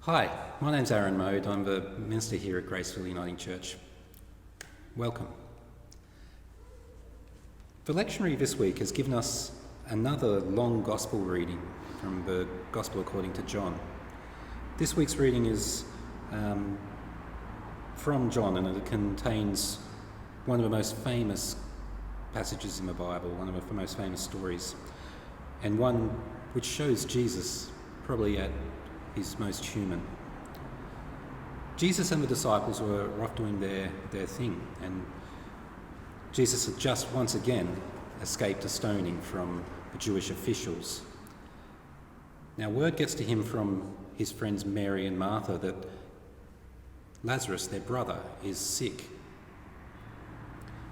Hi, my name's Aaron Mode. I'm the minister here at Graceville Uniting Church. Welcome. The lectionary this week has given us another long gospel reading from the Gospel according to John. This week's reading is from John, and it contains one of the most famous passages in the Bible, one of the most famous stories, and one which shows Jesus probably at his most human. Jesus and the disciples were off doing their thing, and Jesus had just once again escaped a stoning from the Jewish officials. Now word gets to him from his friends Mary and Martha that Lazarus, their brother, is sick.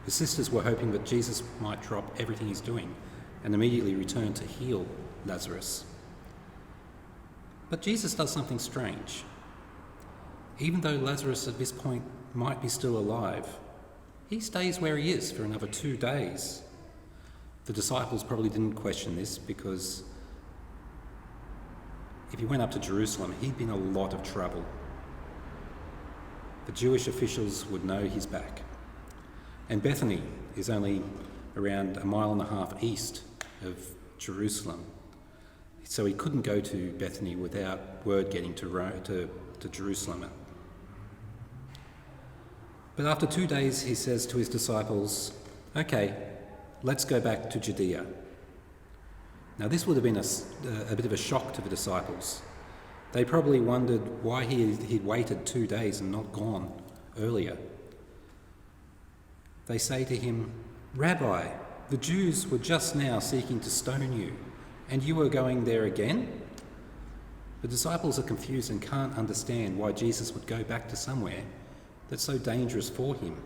The sisters were hoping that Jesus might drop everything he's doing and immediately return to heal Lazarus. But Jesus does something strange. Even though Lazarus at this point might be still alive, he stays where he is for another 2 days. The disciples probably didn't question this because if he went up to Jerusalem, he'd be in a lot of trouble. The Jewish officials would know he's back. And Bethany is only around 1.5 miles east of Jerusalem. So he couldn't go to Bethany without word getting to Jerusalem. But after 2 days, he says to his disciples, "Okay, let's go back to Judea." Now this would have been a bit of a shock to the disciples. They probably wondered why he'd waited 2 days and not gone earlier. They say to him, "Rabbi, the Jews were just now seeking to stone you, and you are going there again?" The disciples are confused and can't understand why Jesus would go back to somewhere that's so dangerous for him.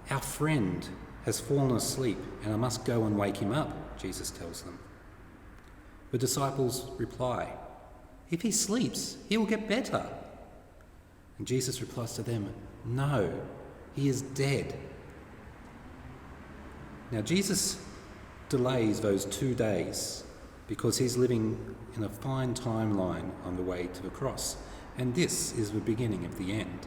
"Our friend has fallen asleep and I must go and wake him up," Jesus tells them. The disciples reply, "If he sleeps, he will get better." And Jesus replies to them, "No, he is dead." Now Jesus delays those 2 days because he's living in a fine timeline on the way to the cross, and this is the beginning of the end.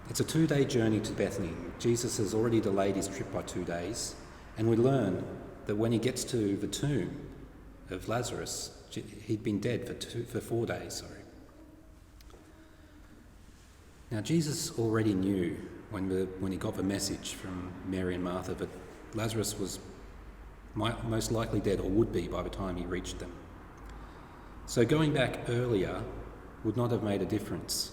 It's a 2-day journey to Bethany. Jesus has already delayed his trip by 2 days, and we learn that when he gets to the tomb of Lazarus, he'd been dead for 4 days. Now Jesus already knew when he got the message from Mary and Martha that Lazarus was most likely dead, or would be by the time he reached them. So going back earlier would not have made a difference.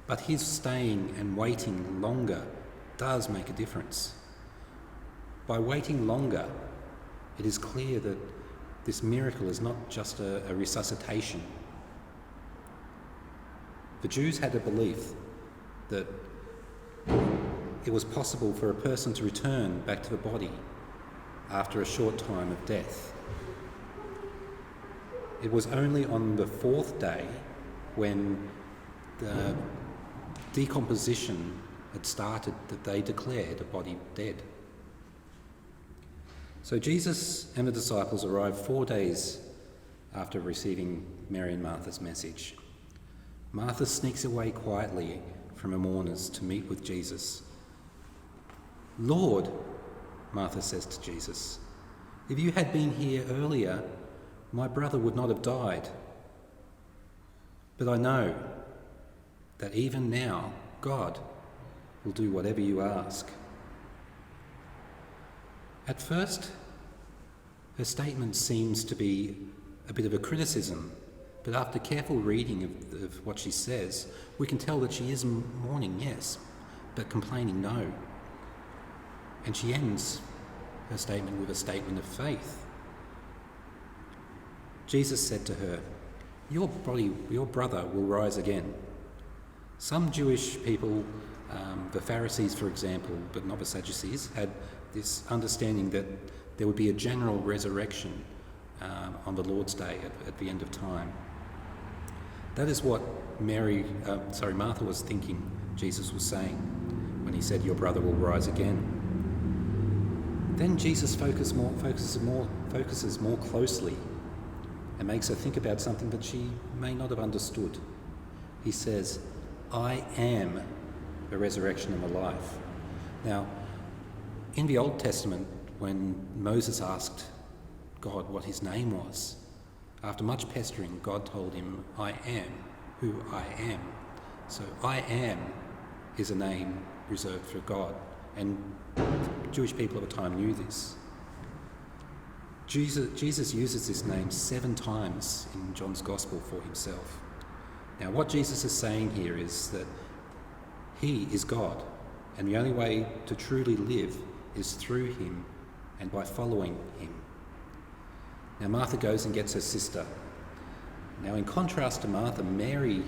But his staying and waiting longer does make a difference. By waiting longer, it is clear that this miracle is not just a resuscitation. The Jews had a belief that it was possible for a person to return back to the body after a short time of death. It was only on the 4th day, when the decomposition had started, that they declared a body dead. So Jesus and the disciples arrived 4 days after receiving Mary and Martha's message. Martha sneaks away quietly from her mourners to meet with Jesus. "Lord," Martha says to Jesus, "if you had been here earlier, my brother would not have died. But I know that even now God will do whatever you ask." At first, her statement seems to be a bit of a criticism, but after careful reading of what she says, we can tell that she is mourning, yes, but complaining, no. And she ends her statement with a statement of faith. Jesus said to her, your brother will rise again." Some Jewish people, the Pharisees for example, but not the Sadducees, had this understanding that there would be a general resurrection on the Lord's Day at the end of time. That is what Martha was thinking Jesus was saying when he said, "Your brother will rise again." Then Jesus focuses more closely and makes her think about something that she may not have understood. He says, "I am the resurrection and the life." Now, in the Old Testament, when Moses asked God what his name was, after much pestering, God told him, "I am who I am." So I am is a name reserved for God, and Jewish people at the time knew this. Jesus uses this name 7 times in John's Gospel for himself. Now, what Jesus is saying here is that he is God, and the only way to truly live is through him and by following him. Now, Martha goes and gets her sister. Now, in contrast to Martha, Mary,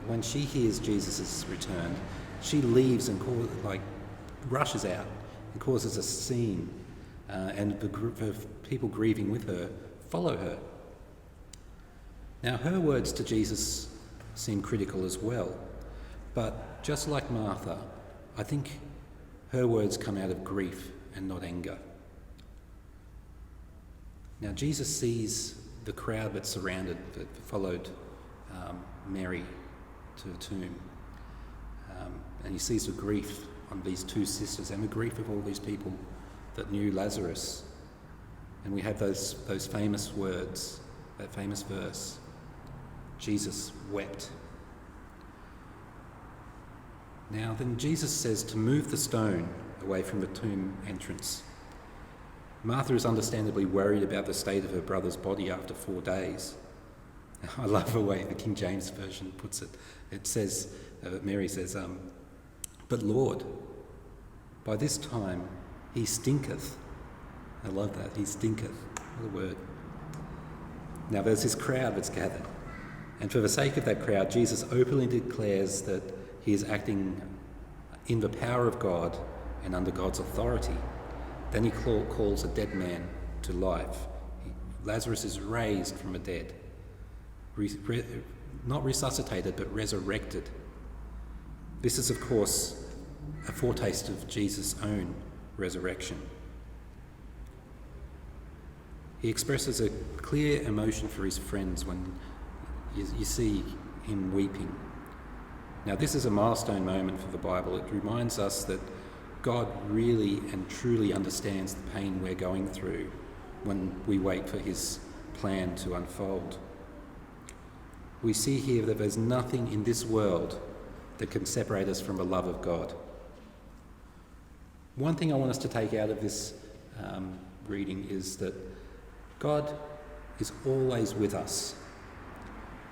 when she hears Jesus has returned, she leaves and rushes out and causes a scene, and the group of people grieving with her follow her. Now, her words to Jesus seem critical as well, but just like Martha, I think her words come out of grief and not anger. Now, Jesus sees the crowd that followed Mary to the tomb, and he sees the grief on these 2 sisters and the grief of all these people that knew Lazarus. And we have those famous words, that famous verse, Jesus wept. Now then, Jesus says to move the stone away from the tomb entrance. Martha is understandably worried about the state of her brother's body after 4 days. I love the way the King James Version puts it. It says, Mary says, "But Lord, by this time he stinketh." I love that, he stinketh, what a word. Now there's this crowd that's gathered, and for the sake of that crowd, Jesus openly declares that he is acting in the power of God and under God's authority. Then he calls a dead man to life. Lazarus is raised from the dead, not resuscitated, but resurrected. This is, of course, a foretaste of Jesus' own resurrection. He expresses a clear emotion for his friends when you see him weeping. Now, this is a milestone moment for the Bible. It reminds us that God really and truly understands the pain we're going through when we wait for his plan to unfold. We see here that there's nothing in this world that can separate us from the love of God. One thing I want us to take out of this reading is that God is always with us.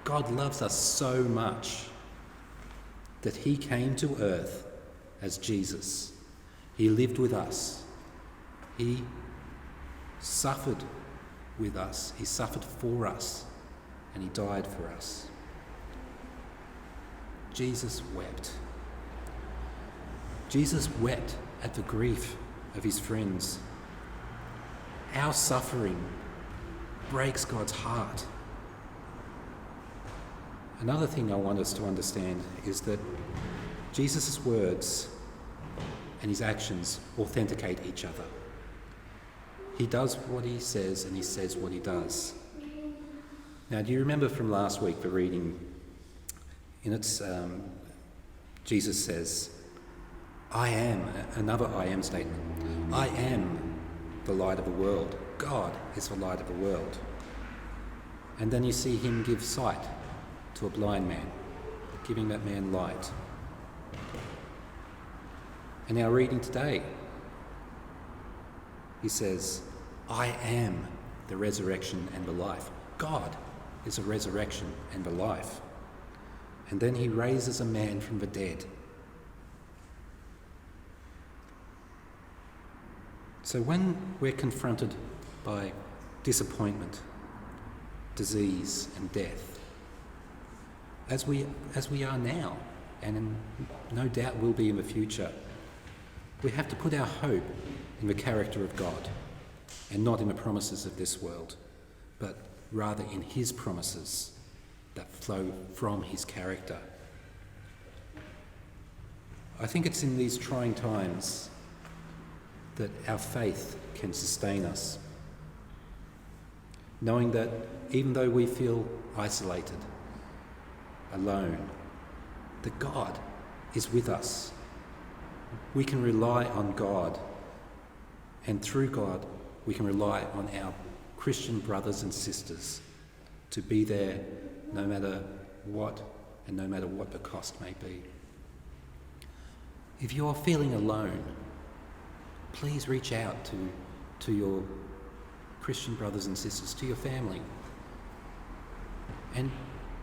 God loves us so much that he came to earth as Jesus. He lived with us. He suffered with us. He suffered for us. And he died for us. Jesus wept. Jesus wept at the grief of his friends. Our suffering breaks God's heart. Another thing I want us to understand is that Jesus' words and his actions authenticate each other. He does what he says and he says what he does. Now, do you remember from last week the reading? In it, Jesus says, "I am," another I am statement. "I am the light of the world. God is the light of the world." And then you see him give sight to a blind man, giving that man light. In our reading today, he says, "I am the resurrection and the life." God is a resurrection and a life. And then he raises a man from the dead. So when we're confronted by disappointment, disease and death, as we are now, and no doubt will be in the future, we have to put our hope in the character of God and not in the promises of this world, but rather in his promises that flow from his character. I think it's in these trying times that our faith can sustain us. knowing that even though we feel isolated, alone, that God is with us. We can rely on God, and through God we can rely on our Christian brothers and sisters to be there no matter what and no matter what the cost may be. If you're feeling alone, please reach out to your Christian brothers and sisters, to your family. And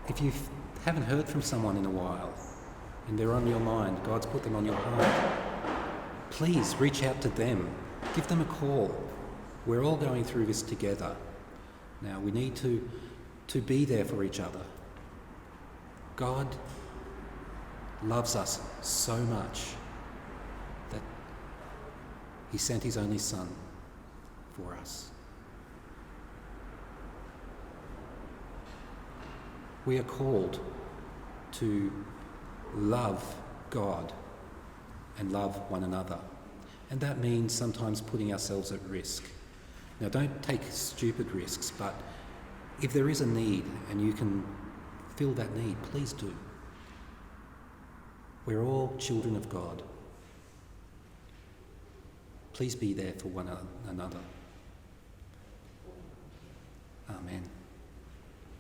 if you haven't heard from someone in a while and they're on your mind, God's put them on your heart, please reach out to them. Give them a call. We're all going through this together. Now, we need to be there for each other. God loves us so much that he sent his only Son for us. We are called to love God and love one another. And that means sometimes putting ourselves at risk. Now, don't take stupid risks, but if there is a need and you can fill that need, please do. We're all children of God. Please be there for one another. Amen.